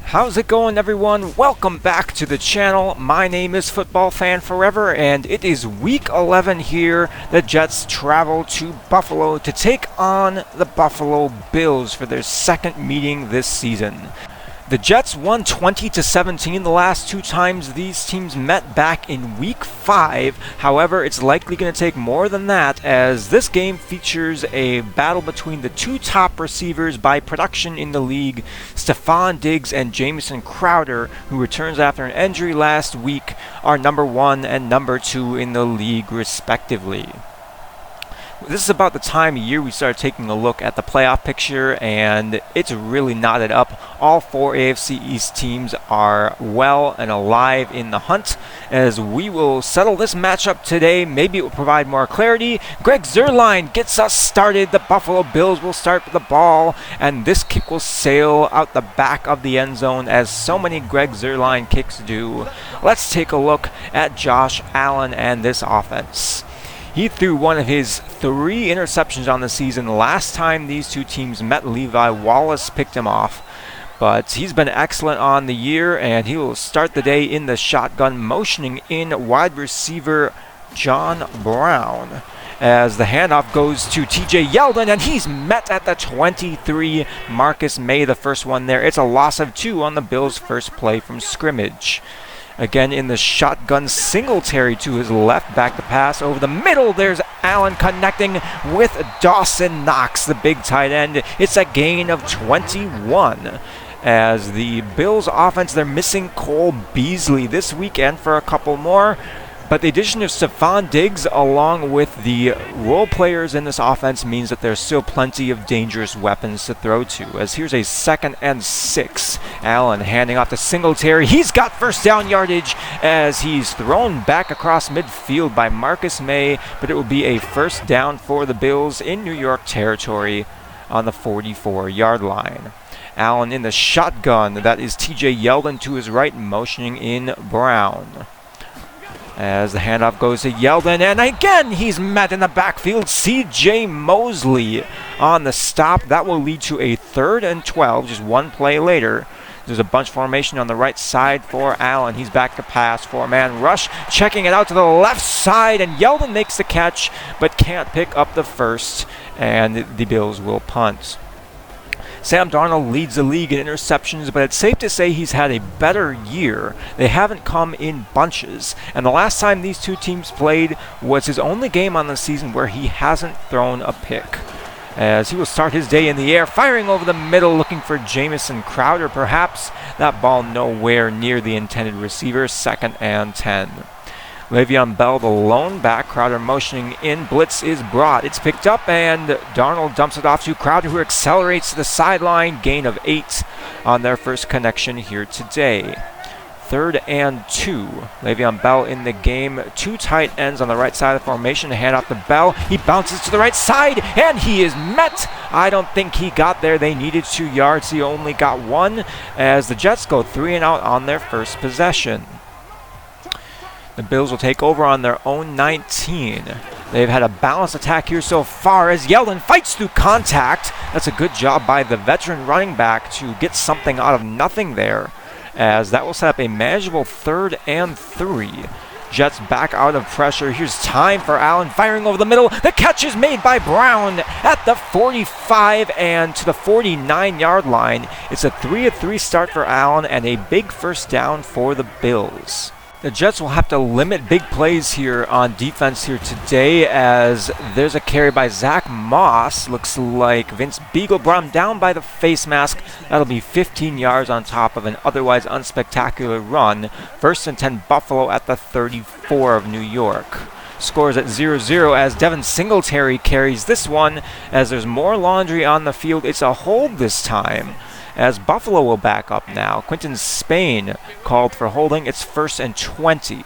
How's it going, everyone? Welcome back to the channel. My name is Football Fan Forever, and it is week 11 here. The Jets travel to Buffalo to take on the Buffalo Bills for their second meeting this season. The Jets won 20-17 the last two times these teams met back in week 5. However, it's likely going to take more than that, as this game features a battle between the two top receivers by production in the league, Stefon Diggs and Jamison Crowder, who returns after an injury last week, are number 1 and number 2 in the league respectively. This is about the time of year we start taking a look at the playoff picture, and it's really knotted up. All 4 AFC East teams are well and alive in the hunt. As we will settle this matchup today, maybe it will provide more clarity. Greg Zuerlein gets us started. The Buffalo Bills will start with the ball, and this kick will sail out the back of the end zone, as so many Greg Zuerlein kicks do. Let's take a look at Josh Allen and this offense. He threw one of his 3 interceptions on the season. Last time these two teams met, Levi Wallace picked him off. But he's been excellent on the year, and he will start the day in the shotgun, motioning in wide receiver John Brown. As the handoff goes to TJ Yeldon, and he's met at the 23. Marcus May, the first one there. It's a loss of 2 on the Bills' first play from scrimmage. Again in the shotgun, Singletary to his left, back to pass over the middle. There's Allen connecting with Dawson Knox, the big tight end. It's a gain of 21. As the Bills offense, they're missing Cole Beasley this weekend for a couple more. But the addition of Stefon Diggs along with the role players in this offense means that there's still plenty of dangerous weapons to throw to. As here's a 2nd and 6. Allen handing off to Singletary. He's got first down yardage as he's thrown back across midfield by Marcus May, but it will be a first down for the Bills in New York territory on the 44-yard line. Allen in the shotgun. That is TJ Yeldon to his right, motioning in Brown. As the handoff goes to Yeldon, and again he's met in the backfield. C.J. Mosley on the stop. That will lead to a 3rd and 12, just one play later. There's a bunch formation on the right side for Allen. He's back to pass, 4-man rush, checking it out to the left side, and Yeldon makes the catch, but can't pick up the first, and the Bills will punt. Sam Darnold leads the league in interceptions, but it's safe to say he's had a better year. They haven't come in bunches, and the last time these two teams played was his only game on the season where he hasn't thrown a pick. As he will start his day in the air, firing over the middle, looking for Jamison Crowder perhaps. That ball nowhere near the intended receiver, 2nd and 10. Le'Veon Bell, the lone back. Crowder motioning in. Blitz is brought. It's picked up, and Darnold dumps it off to Crowder, who accelerates to the sideline. Gain of 8 on their first connection here today. 3rd and 2. Le'Veon Bell in the game. 2 tight ends on the right side of the formation. Hand off to Bell. He bounces to the right side, and he is met. I don't think he got there. They needed 2 yards. He only got 1, as the Jets go 3 and out on their first possession. The Bills will take over on their own 19. They've had a balanced attack here so far as Yeldon fights through contact. That's a good job by the veteran running back to get something out of nothing there, as that will set up a manageable 3rd and 3. Jets back out of pressure. Here's time for Allen firing over the middle. The catch is made by Brown at the 45 and to the 49-yard line. It's a 3-of-3 start for Allen and a big first down for the Bills. The Jets will have to limit big plays here on defense here today, as there's a carry by Zach Moss. Looks like Vince Beagle brought him down by the face mask. That'll be 15 yards on top of an otherwise unspectacular run. 1st and 10 Buffalo at the 34 of New York. Scores at 0-0 as Devin Singletary carries this one, as there's more laundry on the field. It's a hold this time, as Buffalo will back up now. Quinton Spain called for holding. It's 1st and 20.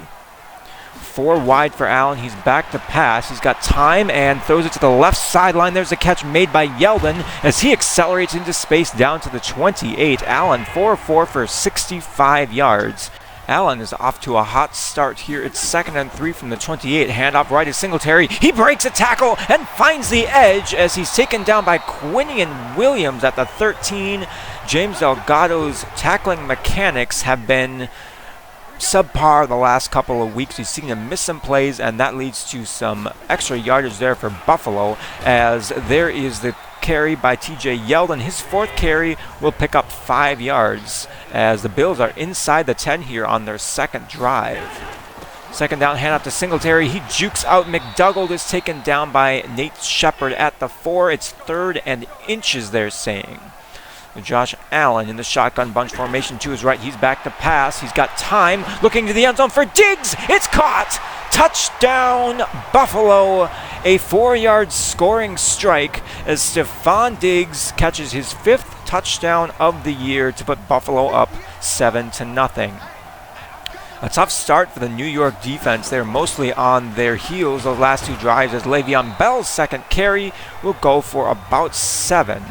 4 wide for Allen. He's back to pass. He's got time and throws it to the left sideline. There's a catch made by Yeldon as he accelerates into space down to the 28. Allen 4-4 for 65 yards. Allen is off to a hot start here. It's 2nd and 3 from the 28. Handoff right is Singletary. He breaks a tackle and finds the edge as he's taken down by Quinion Williams at the 13. James Delgado's tackling mechanics have been subpar the last couple of weeks. We've seen him miss some plays, and that leads to some extra yardage there for Buffalo, as there is the carry by TJ Yeldon. His 4th carry will pick up 5 yards as the Bills are inside the 10 here on their 2nd drive. 2nd down, handoff to Singletary. He jukes out. McDougald is taken down by Nate Shepard at the 4. It's 3rd and inches, they're saying. Josh Allen in the shotgun bunch formation to his right. He's back to pass. He's got time. Looking to the end zone for Diggs. It's caught. Touchdown, Buffalo. A 4-yard scoring strike as Stephon Diggs catches his 5th touchdown of the year to put Buffalo up 7-0. A tough start for the New York defense. They're mostly on their heels those last 2 drives, as Le'Veon Bell's 2nd carry will go for about 7.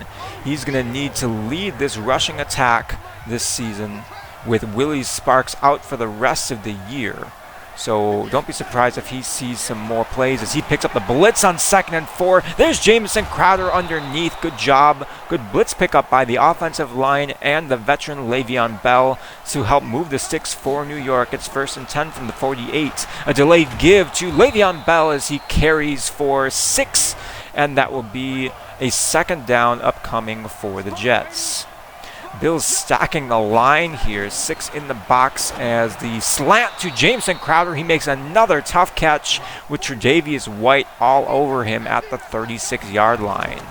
He's going to need to lead this rushing attack this season with Willie Sparks out for the rest of the year. So don't be surprised if he sees some more plays as he picks up the blitz on 2nd and 4. There's Jamison Crowder underneath. Good job. Good blitz pickup by the offensive line and the veteran Le'Veon Bell to help move the sticks for New York. It's 1st and 10 from the 48. A delayed give to Le'Veon Bell as he carries for 6, and that will be a 2nd down upcoming for the Jets. Bills stacking the line here. 6 in the box as the slant to Jamison Crowder. He makes another tough catch with Tre'Davious White all over him at the 36-yard line.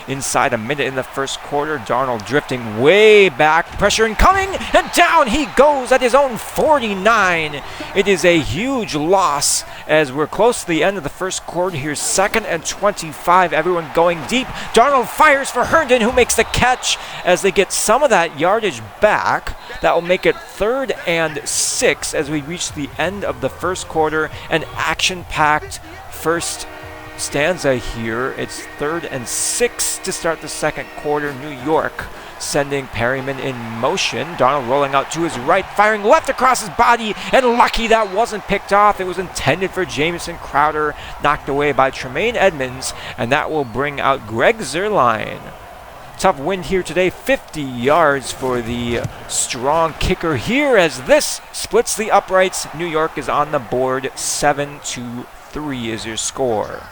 Inside a minute in the 1st quarter, Darnold drifting way back, pressure incoming, and down he goes at his own 49. It is a huge loss as we're close to the end of the 1st quarter. Here's 2nd and 25, everyone going deep. Darnold fires for Herndon, who makes the catch as they get some of that yardage back. That will make it 3rd and 6 as we reach the end of the 1st quarter. An action-packed first stanza here. It's 3rd and 6 to start the 2nd quarter. New York sending Perryman in motion. Darnold rolling out to his right, firing left across his body, and lucky that wasn't picked off. It was intended for Jamison Crowder, knocked away by Tremaine Edmonds, and that will bring out Greg Zuerlein. Tough win here today, 50 yards for the strong kicker here as this splits the uprights. New York is on the board. 7-3 is your score.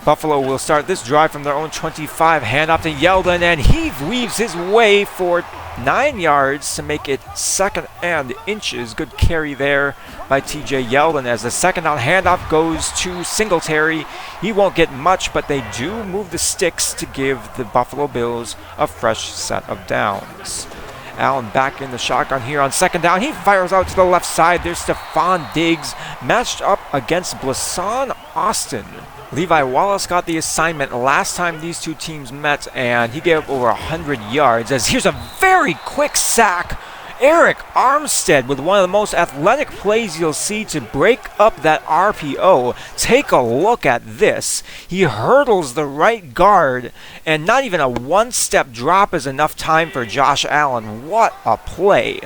Buffalo will start this drive from their own 25. Handoff to Yeldon, and he weaves his way for 9 yards to make it 2nd and inches. Good carry there by TJ Yeldon as the 2nd down handoff goes to Singletary. He won't get much, but they do move the sticks to give the Buffalo Bills a fresh set of downs. Allen back in the shotgun here on 2nd down. He fires out to the left side. There's Stephon Diggs matched up against Blasson Austin. Levi Wallace got the assignment last time these two teams met, and he gave up over 100 yards. As here's a very quick sack. Eric Armstead with one of the most athletic plays you'll see to break up that RPO. Take a look at this. He hurdles the right guard, and not even a one-step drop is enough time for Josh Allen. What a play.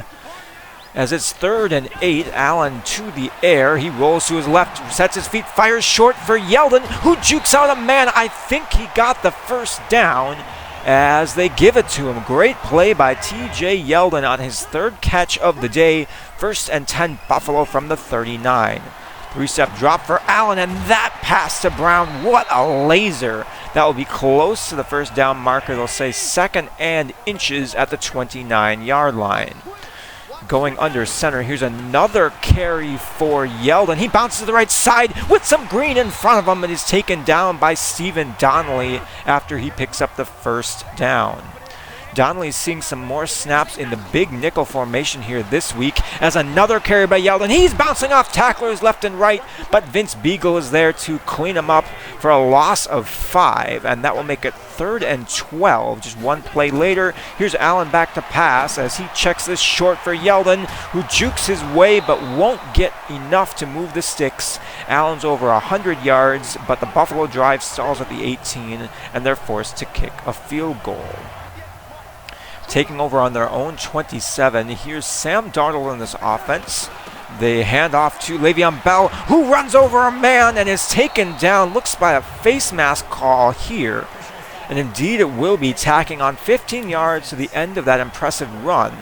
As it's 3rd and 8, Allen to the air. He rolls to his left, sets his feet, fires short for Yeldon, who jukes out a man. I think he got the 1st down as they give it to him. Great play by TJ Yeldon on his 3rd catch of the day. 1st and 10 Buffalo from the 39. 3-step drop for Allen, and that pass to Brown. What a laser. That will be close to the 1st down marker. They'll say 2nd and inches at the 29-yard line. Going under center, here's another carry for Yeldon. He bounces to the right side with some green in front of him and is taken down by Stephen Donnelly after he picks up the 1st down. Donnelly's seeing some more snaps in the big nickel formation here this week as another carry by Yeldon. He's bouncing off tacklers left and right, but Vince Beagle is there to clean him up for a loss of 5, and that will make it 3rd and 12. Just one play later, here's Allen back to pass as he checks this short for Yeldon, who jukes his way but won't get enough to move the sticks. Allen's over 100 yards, but the Buffalo drive stalls at the 18, and they're forced to kick a field goal. taking over on their own 27. Here's Sam Darnold in this offense. They hand off to Le'Veon Bell, who runs over a man and is taken down. Looks by a face mask call here. And indeed it will be, tacking on 15 yards to the end of that impressive run,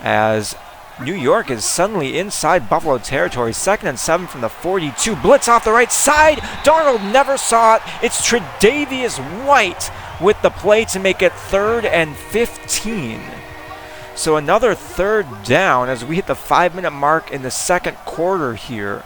as New York is suddenly inside Buffalo territory. 2nd and 7 from the 42. Blitz off the right side. Darnold never saw it. It's Tre'Davious White with the play to make it 3rd and 15. So another 3rd down as we hit the 5-minute mark in the 2nd quarter here.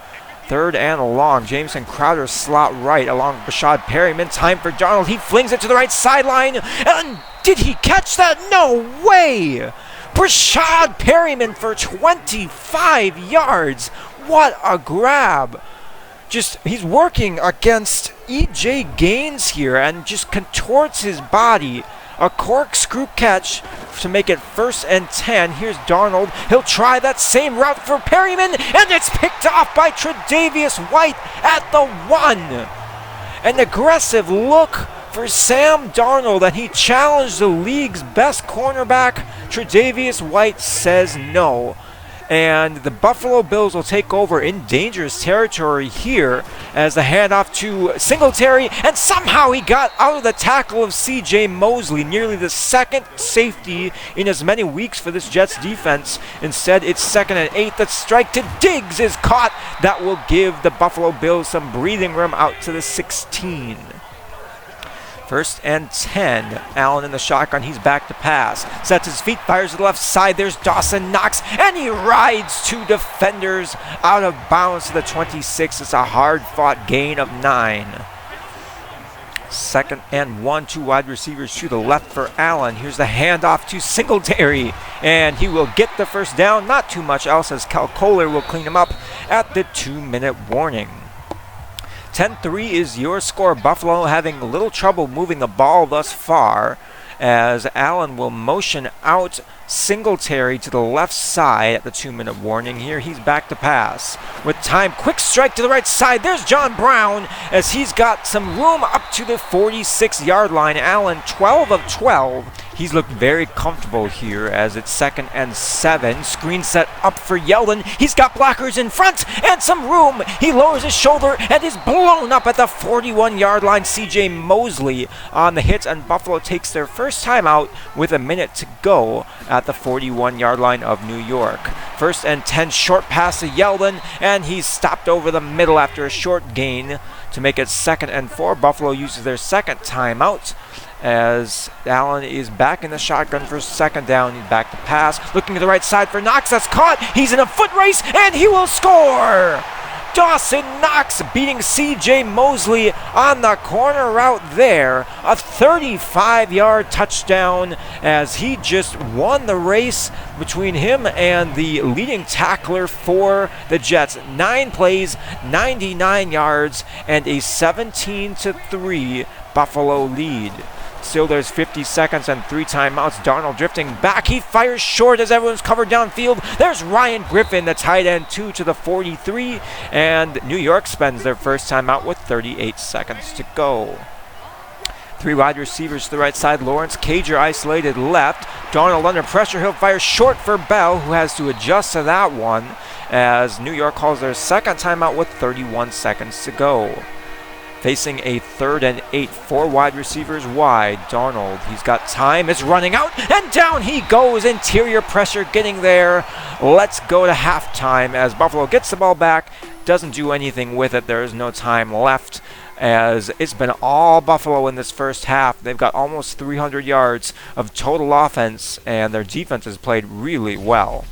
3rd and long. Jameson Crowder slot right along Brashad Perryman. Time for Darnold. He flings it to the right sideline. And did he catch that? No way! Brashad Perryman for 25 yards. What a grab. He's working against E.J. Gaines here and just contorts his body. A corkscrew catch to make it 1st and 10. Here's Darnold. He'll try that same route for Perryman, and it's picked off by Tre'Davious White at the 1. An aggressive look for Sam Darnold, and he challenged the league's best cornerback. Tre'Davious White says no. And the Buffalo Bills will take over in dangerous territory here as the handoff to Singletary, and somehow he got out of the tackle of C.J. Mosley, nearly the 2nd safety in as many weeks for this Jets defense. Instead, it's 2nd and 8. The strike to Diggs is caught. That will give the Buffalo Bills some breathing room out to the 16. 1st and 10. Allen in the shotgun. He's back to pass. Sets his feet, fires to the left side. There's Dawson Knox, and he rides 2 defenders out of bounds to the 26. It's a hard-fought gain of 9. 2nd and 1. 2 wide receivers to the left for Allen. Here's the handoff to Singletary, and he will get the 1st down. Not too much else as Cal Kohler will clean him up at the 2-minute warning. 10-3 is your score. Buffalo having a little trouble moving the ball thus far, as Allen will motion out Singletary to the left side at the 2-minute warning. Here he's back to pass. With time, quick strike to the right side. There's John Brown as he's got some room up to the 46-yard line. Allen 12 of 12. He's looked very comfortable here as it's 2nd and 7. Screen set up for Yeldon. He's got blockers in front and some room. He lowers his shoulder and is blown up at the 41-yard line. C.J. Mosley on the hit, and Buffalo takes their first timeout with a minute to go at the 41-yard line of New York. 1st and 10, short pass to Yeldon, and he's stopped over the middle after a short gain to make it 2nd and 4. Buffalo uses their 2nd timeout as Allen is back in the shotgun for 2nd down. He's back to pass, looking to the right side for Knox. That's caught. He's in a foot race, and he will score. Dawson Knox beating C.J. Mosley on the corner route there. A 35-yard touchdown as he just won the race between him and the leading tackler for the Jets. 9 plays, 99 yards, and a 17-3 Buffalo lead. Still, there's 50 seconds and 3 timeouts. Darnold drifting back. He fires short as everyone's covered downfield. There's Ryan Griffin, the tight end, 2 to the 43. And New York spends their first timeout with 38 seconds to go. 3 wide receivers to the right side. Lawrence Cager isolated left. Darnold under pressure. He'll fire short for Bell, who has to adjust to that one as New York calls their second timeout with 31 seconds to go. Facing a 3rd and 8, 4 wide receivers wide. Darnold, he's got time, it's running out, and down he goes. Interior pressure getting there. Let's go to halftime as Buffalo gets the ball back, doesn't do anything with it. There is no time left as it's been all Buffalo in this first half. They've got almost 300 yards of total offense, and their defense has played really well.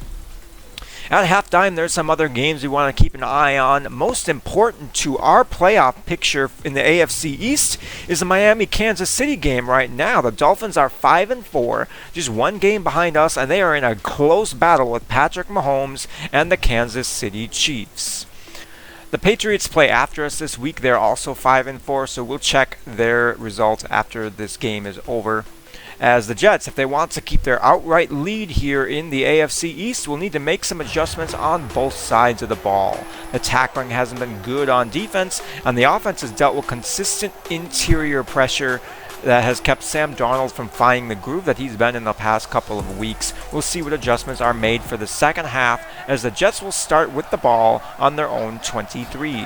At halftime, there's some other games we want to keep an eye on. Most important to our playoff picture in the AFC East is the Miami-Kansas City game right now. The Dolphins are 5-4, just 1 game behind us, and they are in a close battle with Patrick Mahomes and the Kansas City Chiefs. The Patriots play after us this week. They're also 5-4, so we'll check their results after this game is over. As the Jets, if they want to keep their outright lead here in the AFC East, will need to make some adjustments on both sides of the ball. The tackling hasn't been good on defense, and the offense has dealt with consistent interior pressure that has kept Sam Darnold from finding the groove that he's been in the past couple of weeks. We'll see what adjustments are made for the second half as the Jets will start with the ball on their own 23.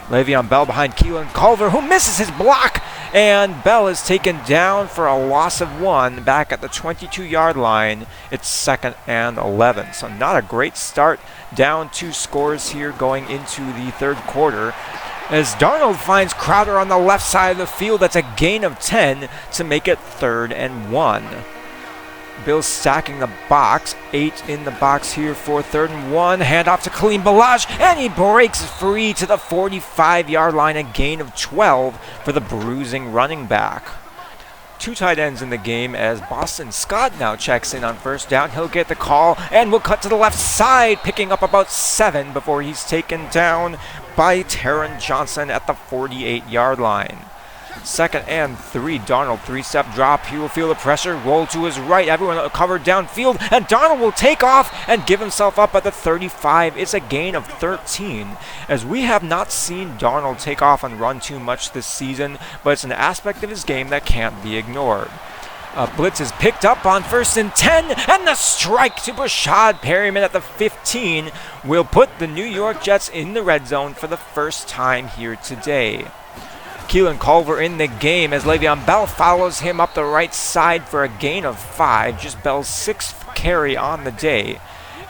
Le'Veon Bell behind Keelan Culver, who misses his block, and Bell is taken down for a loss of 1 back at the 22-yard line. It's 2nd and 11. So not a great start. Down 2 scores here going into the third quarter, as Darnold finds Crowder on the left side of the field. That's a gain of 10 to make it 3rd and 1. Bills stacking the box. 8 in the box here for 3rd and 1. Handoff to Kaleem Ballage, and he breaks free to the 45-yard line. A gain of 12 for the bruising running back. 2 tight ends in the game as Boston Scott now checks in on first down. He'll get the call and will cut to the left side, picking up about 7 before he's taken down by Taron Johnson at the 48-yard line. 2nd and 3. Darnold 3-step drop. He will feel the pressure. Roll to his right. Everyone covered downfield. And Darnold will take off and give himself up at the 35. It's a gain of 13. As we have not seen Darnold take off and run too much this season, but it's an aspect of his game that can't be ignored. Blitz is picked up on 1st and 10, and the strike to Brashad Perryman at the 15 will put the New York Jets in the red zone for the first time here today. Keelan Culver in the game as Le'Veon Bell follows him up the right side for a gain of 5. Just Bell's 6th carry on the day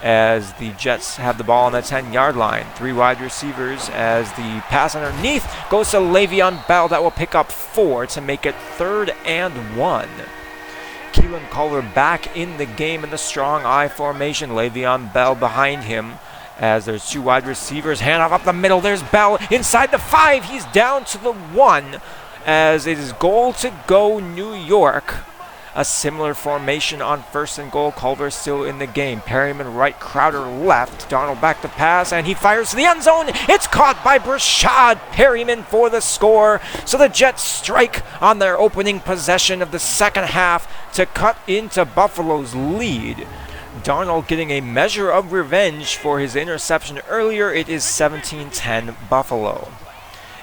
as the Jets have the ball on the 10-yard line. 3 wide receivers as the pass underneath goes to Le'Veon Bell. That will pick up 4 to make it 3rd and 1. Keelan Culver back in the game in the strong I formation. Le'Veon Bell behind him as there's 2 wide receivers. Handoff up the middle. There's Bell inside the 5. He's down to the 1 as it is goal to go New York. A similar formation on 1st and goal. Culver still in the game. Perryman right, Crowder left. Darnold back to pass, and he fires to the end zone. It's caught by Brashad Perryman for the score. So the Jets strike on their opening possession of the second half to cut into Buffalo's lead. Darnold getting a measure of revenge for his interception earlier. It is 17-10 Buffalo.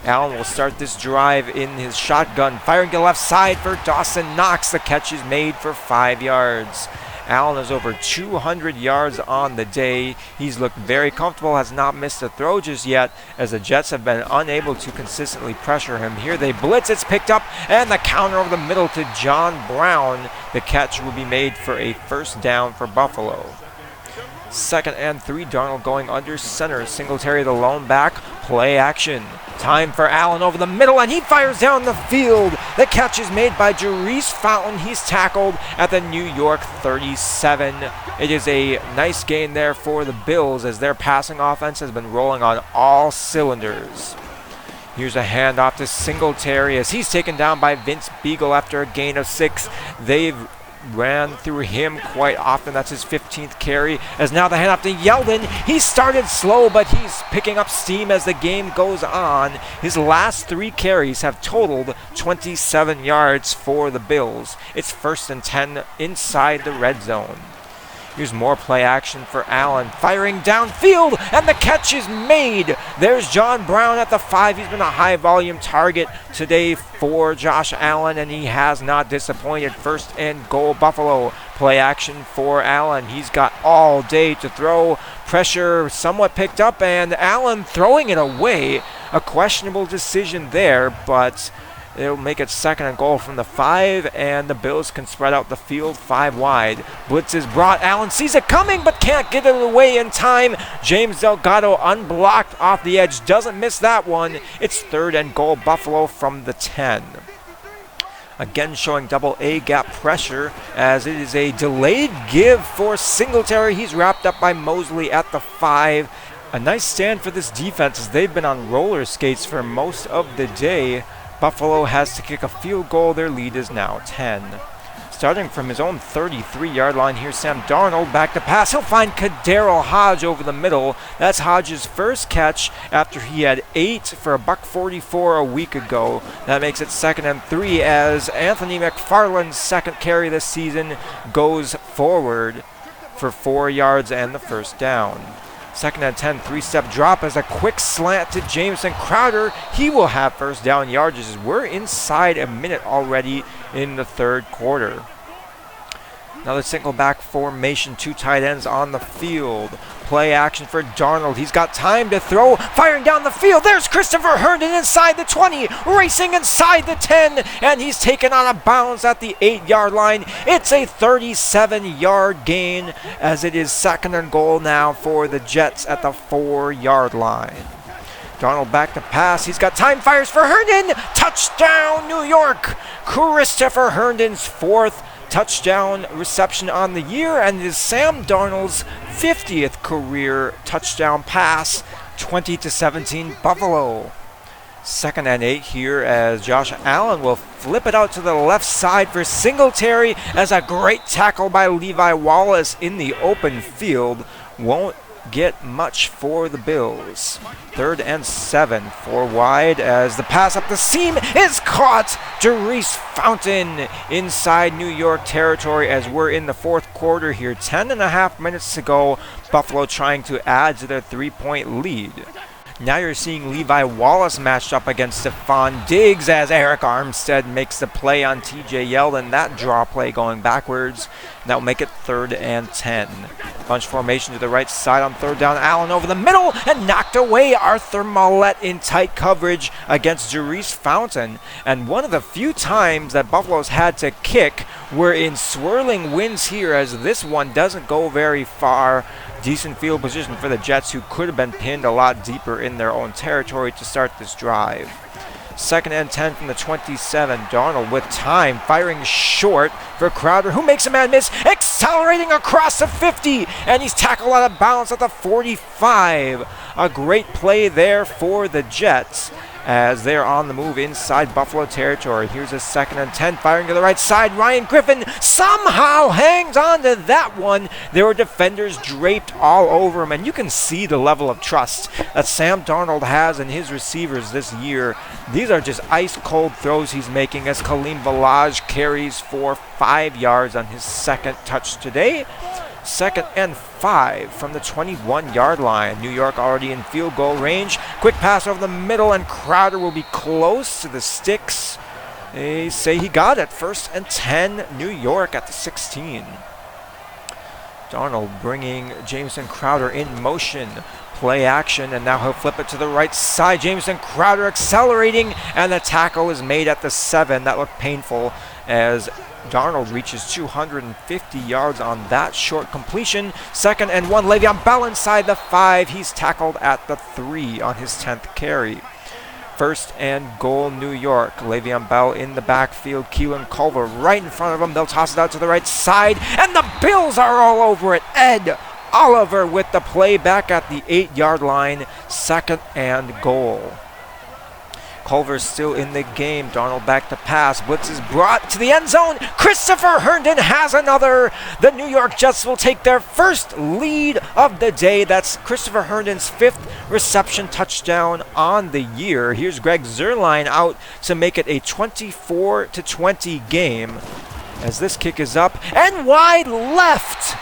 Allen will start this drive in his shotgun, firing to the left side for Dawson Knox. The catch is made for 5 yards. Allen is over 200 yards on the day. He's looked very comfortable, has not missed a throw just yet, as the Jets have been unable to consistently pressure him. Here they blitz, it's picked up, and the counter over the middle to John Brown. The catch will be made for a first down for Buffalo. 2nd and 3, Darnold going under center. Singletary the lone back, play action. Time for Allen over the middle, and he fires down the field. The catch is made by Jerice Fountain. He's tackled at the New York 37. It is a nice gain there for the Bills as their passing offense has been rolling on all cylinders. Here's a handoff to Singletary as he's taken down by Vince Beagle after a gain of 6. They've ran through him quite often. That's his 15th carry. As now the handoff to Yeldon. He started slow, but he's picking up steam as the game goes on. His last 3 carries have totaled 27 yards for the Bills. It's 1st and 10 inside the red zone. Here's more play action for Allen, firing downfield, and the catch is made. There's John Brown at the 5. He's been a high-volume target today for Josh Allen, and he has not disappointed. 1st and goal, Buffalo. Play action for Allen. He's got all day to throw. Pressure somewhat picked up, and Allen throwing it away. A questionable decision there, but it'll make it 2nd and goal from the 5, and the Bills can spread out the field 5 wide. Blitz is brought. Allen sees it coming, but can't get it away in time. James Delgado unblocked off the edge. Doesn't miss that one. It's 3rd and goal, Buffalo from the 10. Again showing double A gap pressure as it is a delayed give for Singletary. He's wrapped up by Mosley at the 5. A nice stand for this defense as they've been on roller skates for most of the day. Buffalo has to kick a field goal. Their lead is now 10. Starting from his own 33-yard line, here's Sam Darnold back to pass. He'll find Kadarrell Hodge over the middle. That's Hodge's first catch after he had 8 for $144 a week ago. That makes it 2nd and 3 as Anthony McFarland's 2nd carry this season goes forward for 4 yards and the first down. 2nd and 10, 3-step drop as a quick slant to Jamison Crowder. He will have first down yardage as we're inside a minute already in the third quarter. Another single back formation, 2 tight ends on the field. Play action for Darnold. He's got time to throw, firing down the field. There's Christopher Herndon inside the 20, racing inside the 10, and he's taken out of bounds at the 8-yard line. It's a 37-yard gain as it is 2nd and goal now for the Jets at the 4-yard line. Darnold back to pass. He's got time, fires for Herndon. Touchdown, New York. Christopher Herndon's 4th touchdown reception on the year, and it is Sam Darnold's 50th career touchdown pass. 20-17 Buffalo. 2nd and 8 here as Josh Allen will flip it out to the left side for Singletary as a great tackle by Levi Wallace in the open field won't get much for the Bills. 3rd and 7, 4 wide as the pass up the seam is caught. Jerice Fountain inside New York territory as we're in the 4th quarter here. 10.5 minutes to go. Buffalo trying to add to their 3-point lead. Now you're seeing Levi Wallace matched up against Stephon Diggs as Eric Armstead makes the play on TJ Yeldon. That draw play going backwards. That will make it 3rd and 10. Bunch formation to the right side on 3rd down. Allen over the middle and knocked away Arthur Maulet in tight coverage against Jerice Fountain. And one of the few times that Buffalo's had to kick were in swirling winds here, as this one doesn't go very far. Decent field position for the Jets, who could have been pinned a lot deeper in their own territory to start this drive. 2nd and 10 from the 27. Darnold with time, firing short for Crowder, who makes a man miss, accelerating across the 50, and he's tackled out of bounds at the 45. A great play there for the Jets as they're on the move inside Buffalo territory. Here's a 2nd and 10, firing to the right side. Ryan Griffin somehow hangs on to that one. There were defenders draped all over him, and you can see the level of trust that Sam Darnold has in his receivers this year. These are just ice-cold throws he's making as Kaleem Ballage carries for 5 yards on his 2nd touch today. 2nd and 5 from the 21-yard line. New York already in field goal range. Quick pass over the middle, and Crowder will be close to the sticks. They say he got it. 1st and 10, New York at the 16. Darnold bringing Jamison Crowder in motion. Play action, and now he'll flip it to the right side. Jamison Crowder accelerating, and the tackle is made at the 7. That looked painful as Darnold reaches 250 yards on that short completion. 2nd and 1, Le'Veon Bell inside the 5. He's tackled at the 3 on his 10th carry. 1st and goal, New York. Le'Veon Bell in the backfield. Keelan Culver right in front of him. They'll toss it out to the right side, and the Bills are all over it. Ed Oliver with the play back at the 8-yard line. 2nd and goal. Culver's still in the game. Darnold back to pass. Blitz is brought to the end zone. Christopher Herndon has another. The New York Jets will take their first lead of the day. That's Christopher Herndon's 5th reception touchdown on the year. Here's Greg Zuerlein out to make it a 24-20 game as this kick is up and wide left.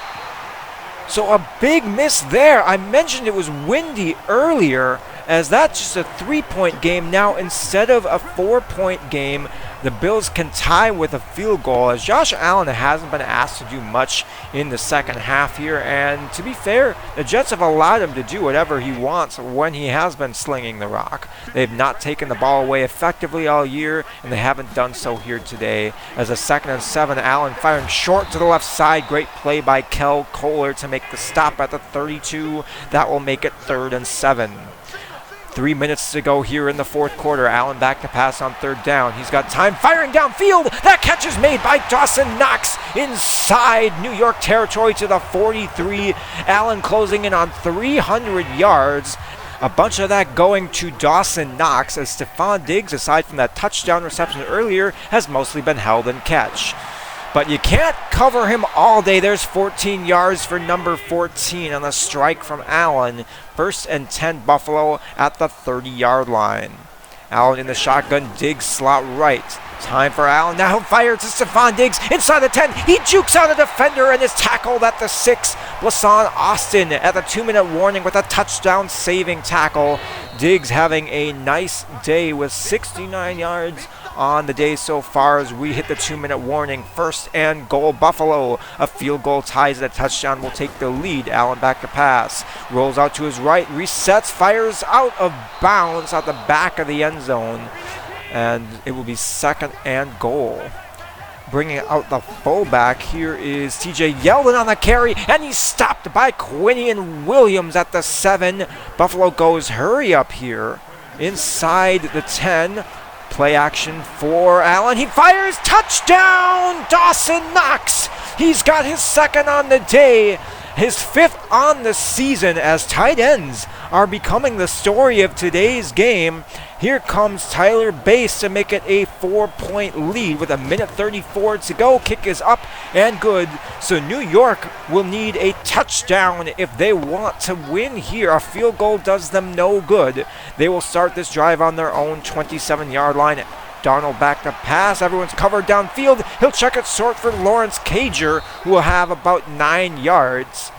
So a big miss there. I mentioned it was windy earlier, as that's just a 3-point game now instead of a 4-point game. The Bills can tie with a field goal, as Josh Allen hasn't been asked to do much in the 2nd half here. And to be fair, the Jets have allowed him to do whatever he wants when he has been slinging the rock. They've not taken the ball away effectively all year, and they haven't done so here today. As a 2nd and 7, Allen firing short to the left side. Great play by Kel Kohler to make the stop at the 32. That will make it 3rd and 7. 3 minutes to go here in the 4th quarter. Allen back to pass on 3rd down. He's got time, firing downfield. That catch is made by Dawson Knox inside New York territory to the 43. Allen closing in on 300 yards. A bunch of that going to Dawson Knox, as Stephon Diggs, aside from that touchdown reception earlier, has mostly been held in catch. But you can't cover him all day. There's 14 yards for number 14 on the strike from Allen. 1st and 10 Buffalo at the 30-yard line. Allen in the shotgun, Diggs slot right. Time for Allen. Now he'll fire to Stephon Diggs inside the 10. He jukes out a defender and is tackled at the 6. Blasan Austin at the 2-minute warning with a touchdown-saving tackle. Diggs having a nice day with 69 yards on the day so far as we hit the 2-minute warning. First and goal, Buffalo. A field goal ties the touchdown, will take the lead. Allen back to pass. Rolls out to his right, resets, fires out of bounds at the back of the end zone. And it will be second and goal. Bringing out the fullback here is TJ Yeldon on the carry, and he's stopped by Quinion Williams at the 7. Buffalo goes hurry up here inside the 10. Play action for Allen. He fires, touchdown! Dawson Knox. He's got his second on the day, his 5th on the season, as tight ends are becoming the story of today's game. Here comes Tyler Bass to make it a 4-point lead with 1:34 to go. Kick is up and good. So New York will need a touchdown if they want to win here. A field goal does them no good. They will start this drive on their own 27-yard line. Darnold back to pass. Everyone's covered downfield. He'll check it short for Lawrence Cager, who will have about 9 yards.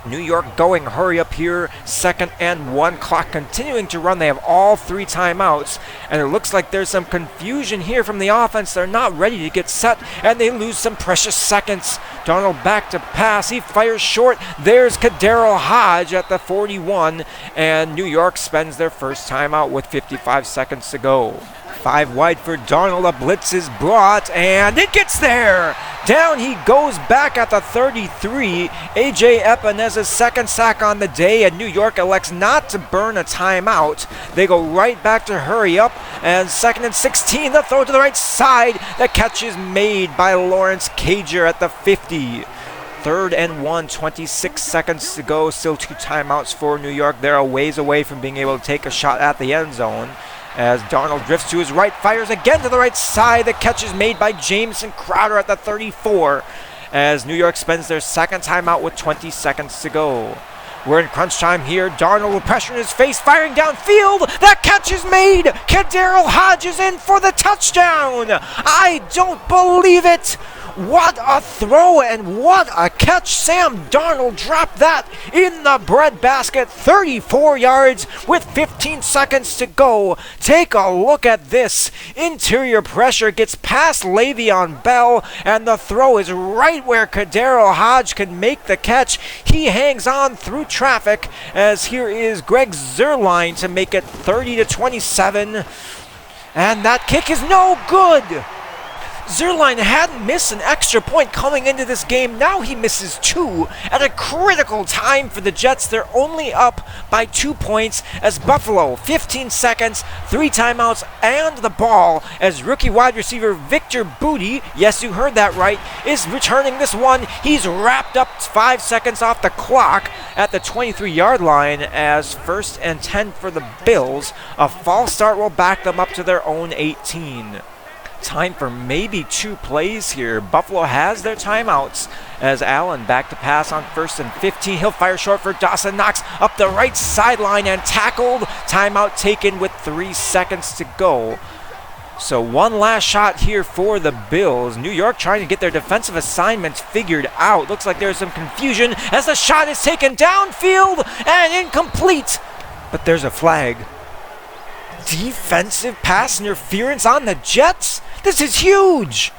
New York going hurry up here, 2nd and 1, clock continuing to run. They have all 3 timeouts, and it looks like there's some confusion here from the offense. They're not ready to get set, and they lose some precious seconds. Darnold back to pass. He fires short. There's Kadero Hodge at the 41, and New York spends their first timeout with 55 seconds to go. 5 wide for Darnold. A blitz is brought, and it gets there. Down he goes back at the 33. A.J. Epinez's second sack on the day, and New York elects not to burn a timeout. They go right back to hurry up, and 2nd and 16. The throw to the right side. The catch is made by Lawrence Cager at the 50. 3rd and 1, 26 seconds to go. Still 2 timeouts for New York. They're a ways away from being able to take a shot at the end zone. As Darnold drifts to his right, fires again to the right side. The catch is made by Jamison Crowder at the 34. As New York spends their second timeout with 20 seconds to go. We're in crunch time here. Darnold with pressure in his face, firing downfield. That catch is made. Kadero Hodge is in for the touchdown. I don't believe it. What a throw and what a catch. Sam Darnold dropped that in the breadbasket. 34 yards with 15 seconds to go. Take a look at this. Interior pressure gets past Le'Veon Bell, and the throw is right where Kadero Hodge can make the catch. He hangs on through traffic, as here is Greg Zuerlein to make it 30-27. And that kick is no good. Zuerlein hadn't missed an extra point coming into this game. Now he misses 2 at a critical time for the Jets. They're only up by 2 points as Buffalo, 15 seconds, 3 timeouts, and the ball as rookie wide receiver Victor Booty, yes, you heard that right, is returning this one. He's wrapped up 5 seconds off the clock at the 23-yard line as 1st and 10 for the Bills. A false start will back them up to their own 18. Time for maybe 2 plays here. Buffalo has their timeouts as Allen back to pass on 1st and 15. He'll fire short for Dawson Knox up the right sideline and tackled. Timeout taken with 3 seconds to go. So one last shot here for the Bills. New York trying to get their defensive assignments figured out. Looks like there's some confusion as the shot is taken downfield and incomplete. But there's a flag. Defensive pass interference on the Jets? This is huge!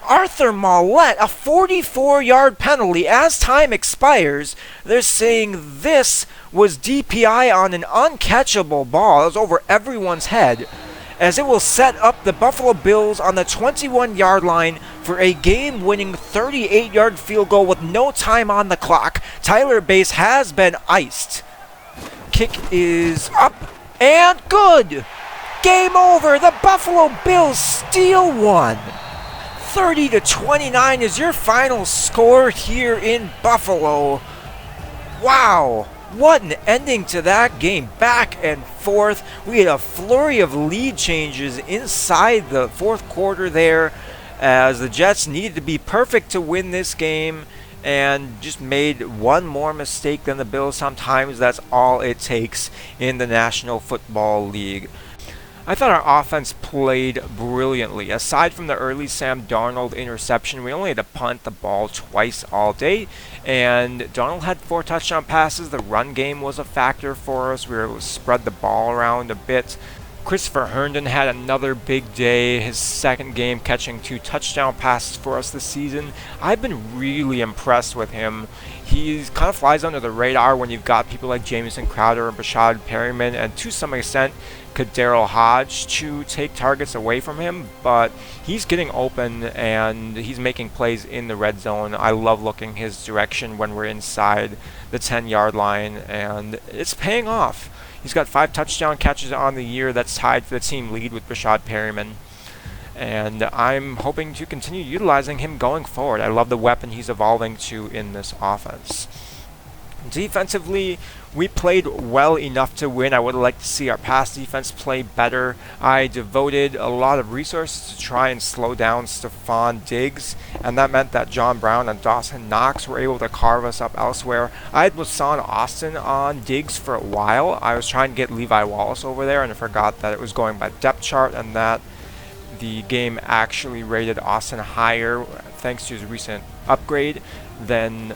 Arthur Maulet, a 44-yard penalty as time expires. They're saying this was DPI on an uncatchable ball. It was over everyone's head, as it will set up the Buffalo Bills on the 21-yard line for a game-winning 38-yard field goal with no time on the clock. Tyler Bass has been iced. Kick is up. And good! Game over! The Buffalo Bills steal one! 30-29 is your final score here in Buffalo. Wow! What an ending to that game. Back and forth. We had a flurry of lead changes inside the 4th quarter there, as the Jets needed to be perfect to win this game, and just made one more mistake than the Bills. Sometimes that's all it takes in the National Football League. I thought our offense played brilliantly. Aside from the early Sam Darnold interception, we only had to punt the ball twice all day, and Darnold had 4 touchdown passes. The run game was a factor for us. We were able to spread the ball around a bit. Christopher Herndon had another big day, his second game catching 2 touchdown passes for us this season. I've been really impressed with him. He kind of flies under the radar when you've got people like Jamison Crowder and Brashad Perryman, and to some extent Daryl Hodge to take targets away from him, but he's getting open and he's making plays in the red zone. I love looking his direction when we're inside the 10-yard line, and it's paying off. He's got 5 touchdown catches on the year. That's tied for the team lead with Brashad Perryman. And I'm hoping to continue utilizing him going forward. I love the weapon he's evolving to in this offense. Defensively, we played well enough to win. I would have liked to see our pass defense play better. I devoted a lot of resources to try and slow down Stephon Diggs, and that meant that John Brown and Dawson Knox were able to carve us up elsewhere. I had Wasson Austin on Diggs for a while. I was trying to get Levi Wallace over there, and I forgot that it was going by depth chart, and that the game actually rated Austin higher, thanks to his recent upgrade, than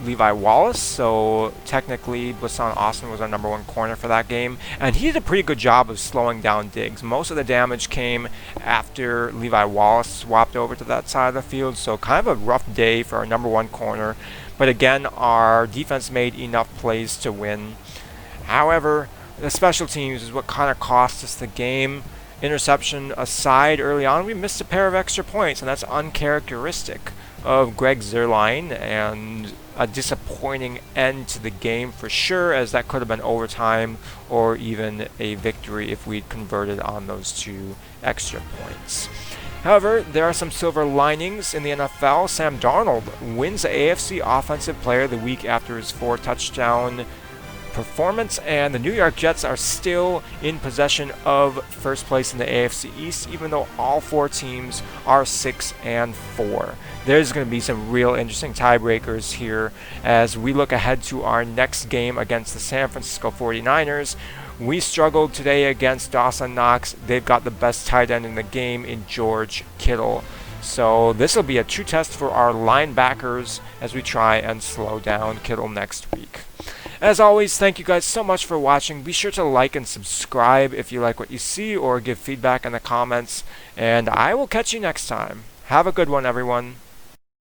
Levi Wallace. So technically Wasson Austin was our number 1 corner for that game, and he did a pretty good job of slowing down Diggs. Most of the damage came after Levi Wallace swapped over to that side of the field, so kind of a rough day for our number 1 corner, but again, our defense made enough plays to win. However, the special teams is what kind of cost us the game. Interception aside, early on we missed a pair of extra points, and that's uncharacteristic of Greg Zuerlein, and a disappointing end to the game for sure, as that could have been overtime or even a victory if we'd converted on those 2 extra points. However, there are some silver linings in the NFL. Sam Darnold wins the AFC Offensive Player of the Week after his 4 touchdown performance, and the New York Jets are still in possession of first place in the AFC East, even though all 4 teams are 6-4. There's going to be some real interesting tiebreakers here as we look ahead to our next game against the San Francisco 49ers. We struggled today against Dawson Knox. They've got the best tight end in the game in George Kittle. So this will be a true test for our linebackers as we try and slow down Kittle next week. As always, thank you guys so much for watching. Be sure to like and subscribe if you like what you see, or give feedback in the comments. And I will catch you next time. Have a good one, everyone.